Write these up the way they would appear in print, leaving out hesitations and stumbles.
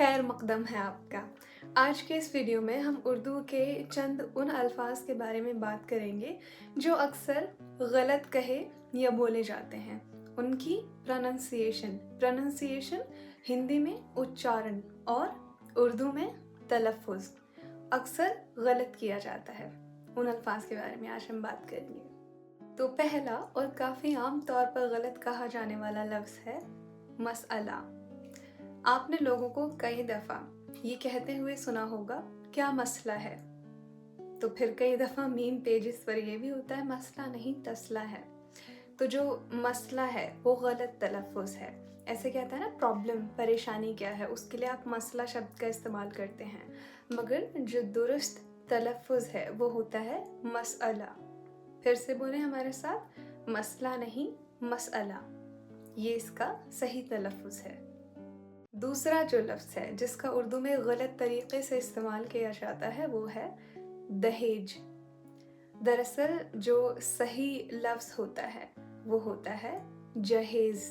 खैर मकदम है आपका। आज के इस वीडियो में हम उर्दू के चंद उन अल्फाज के बारे में बात करेंगे जो अक्सर गलत कहे या बोले जाते हैं। उनकी प्रोनंसिएशन हिंदी में उच्चारण और उर्दू में तलफ़ुज़ अक्सर गलत किया जाता है। उन अल्फाज के बारे में आज हम बात करेंगे। तो पहला और काफ़ी आम तौर पर गलत कहा जाने वाला लफ्ज़ है मसअला। आपने लोगों को कई दफ़ा ये कहते हुए सुना होगा क्या मसला है, तो फिर कई दफ़ा मीम पेजेस पर ये भी होता है मसला नहीं तसला है। तो जो मसला है वो गलत तलफ़ुज़ है। ऐसे कहता है ना प्रॉब्लम, परेशानी क्या है, उसके लिए आप मसला शब्द का इस्तेमाल करते हैं, मगर जो दुरुस्त तलफ़ुज़ है वो होता है मसअला। फिर से बोले हमारे साथ, मसला नहीं मसअला, ये इसका सही तलफ़ुज़ है। दूसरा जो लफ्ज़ है जिसका उर्दू में गलत तरीके से इस्तेमाल किया जाता है वो है दहेज। दरअसल जो सही लफ्ज़ होता है वो होता है जहेज़।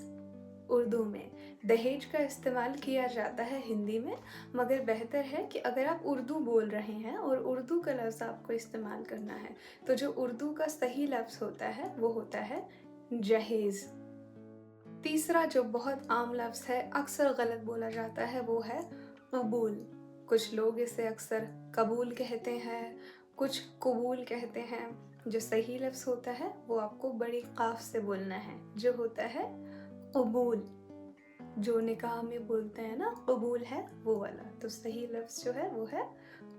उर्दू में दहेज का इस्तेमाल किया जाता है हिंदी में, मगर बेहतर है कि अगर आप उर्दू बोल रहे हैं और उर्दू का लफ्ज़ आपको इस्तेमाल करना है तो जो उर्दू का सही लफ्ज़ होता है वो होता है जहेज़। तीसरा जो बहुत आम लफ्ज़ है, अक्सर गलत बोला जाता है, वो है कबूल। कुछ लोग इसे अक्सर कबूल कहते हैं, कुछ कबूल कहते हैं। जो सही लफ्ज़ होता है वो आपको बड़ी काफ से बोलना है, जो होता है कबूल। जो निकाह में बोलते हैं ना कबूल है वो वाला, तो सही लफ्ज़ जो है वो है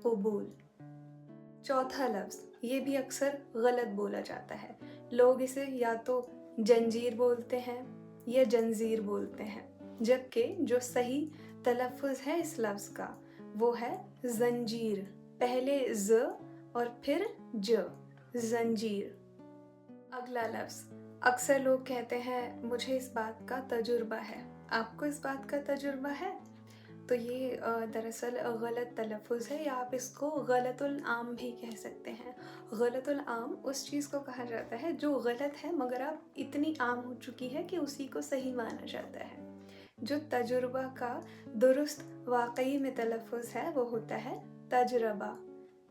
कबूल। चौथा लफ्ज़ ये भी अक्सर गलत बोला जाता है। लोग इसे या तो जंजीर बोलते हैं या जंजीर बोलते हैं, जबकि जो सही तलफ़ुज़ है इस लफ्ज़ का वो है ज़ंजीर। पहले ज़ और फिर ज, ज़ंजीर। अगला लफ्ज़, अक्सर लोग कहते हैं मुझे इस बात का तजुर्बा है। आपको इस बात का तजुर्बा है? तो ये दरअसल गलत तलफ़ुज़ है, या आप इसको गलतुल आम भी कह सकते हैं। गलतुल आम उस चीज़ को कहा जाता है जो गलत है मगर अब इतनी आम हो चुकी है कि उसी को सही माना जाता है। जो तजुर्बा का दुरुस्त वाकई में तलफ़ुज़ है वो होता है तजरबा।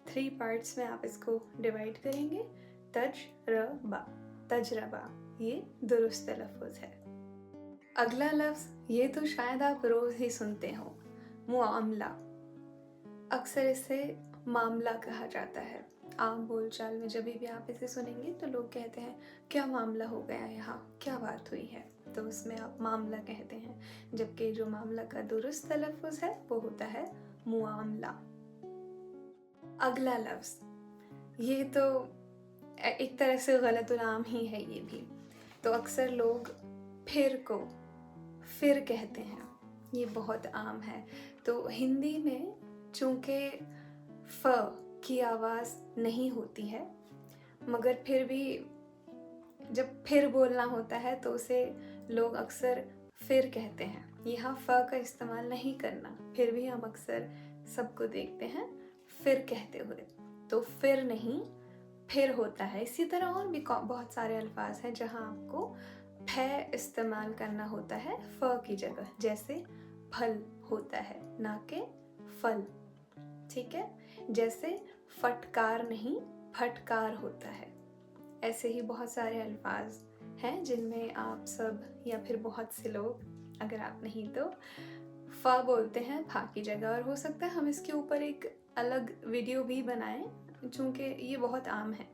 3 पार्ट्स में आप इसको डिवाइड करेंगे, तजरबा, तजरबा, ये दुरुस्त तलफ़ुज़ है। अगला लफ्ज़ ये तो शायद आप रोज़ ही सुनते हो, मुआमला। अक्सर इसे मामला कहा जाता है। आम बोलचाल में जब भी आप इसे सुनेंगे तो लोग कहते हैं क्या मामला हो गया यहाँ, क्या बात हुई है, तो उसमें आप मामला कहते हैं, जबकि जो मामला का दुरुस्त तलफ़ुज़ है वो होता है मुआमला। अगला लफ्ज़ ये तो एक तरह से गलतुल आम ही है ये भी। तो अक्सर लोग फिर को फिर कहते हैं, ये बहुत आम है। तो हिंदी में चूँकि फ की आवाज़ नहीं होती है, मगर फिर भी जब फिर बोलना होता है तो उसे लोग अक्सर फिर कहते हैं। यहाँ फ का इस्तेमाल नहीं करना, फिर भी हम अक्सर सबको देखते हैं फिर कहते हुए, तो फिर नहीं फिर होता है। इसी तरह और भी बहुत सारे अल्फाज हैं जहाँ आपको फै इस्तेमाल करना होता है फ की जगह, जैसे फल होता है ना कि फल, ठीक है। जैसे फटकार नहीं फटकार होता है। ऐसे ही बहुत सारे अल्फाज हैं जिनमें आप सब या फिर बहुत से लोग, अगर आप नहीं तो फ़ा बोलते हैं फा की जगह। और हो सकता है हम इसके ऊपर एक अलग वीडियो भी बनाएं, चूँकि ये बहुत आम है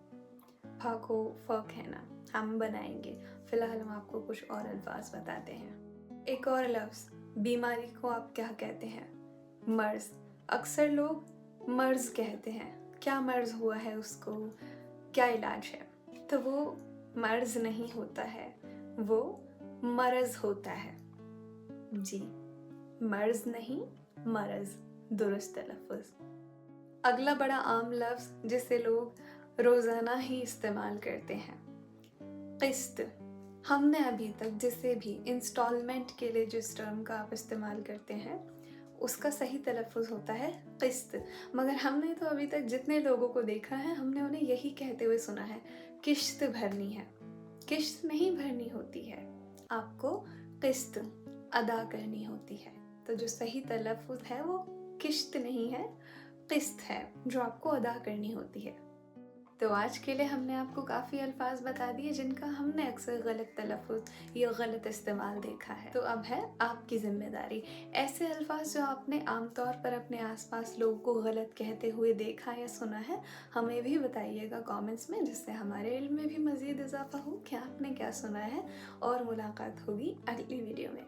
फा को फ कहना, हम बनाएंगे। फ़िलहाल हम आपको कुछ और अल्फाज बताते हैं। एक और लफ्ज़, बीमारी को आप क्या कहते हैं? मर्ज़। अक्सर लोग मर्ज़ कहते हैं, क्या मर्ज़ हुआ है उसको, क्या इलाज है, तो वो मर्ज़ नहीं होता है, वो मरज़ होता है। जी, मर्ज़ नहीं मरज़, दुरुस्त तलफ़ुज़। अगला बड़ा आम लफ्ज़ जिसे लोग रोज़ाना ही इस्तेमाल करते हैं, क़िस्त। हमने अभी तक जिसे भी इंस्टॉलमेंट के लिए जिस टर्म का आप इस्तेमाल करते हैं उसका सही तलफ़ुज़ होता है क़िस्त, मगर हमने तो अभी तक जितने लोगों को देखा है हमने उन्हें यही कहते हुए सुना है किश्त भरनी है। किश्त नहीं भरनी होती है, आपको क़िस्त अदा करनी होती है। तो जो सही तलफ़ुज़ है वो किश्त नहीं है, क़िस्त है, जो आपको अदा करनी होती है। तो आज के लिए हमने आपको काफ़ी अल्फाज बता दिए जिनका हमने अक्सर गलत तलफ़ुज़ या गलत इस्तेमाल देखा है। तो अब है आपकी ज़िम्मेदारी। ऐसे अल्फाज जो आपने आमतौर पर अपने आसपास लोगों को गलत कहते हुए देखा या सुना है, हमें भी बताइएगा कमेंट्स में, जिससे हमारे इल्म में भी मज़ीद इजाफ़ा हो कि आपने क्या सुना है। और मुलाकात होगी अगली वीडियो में।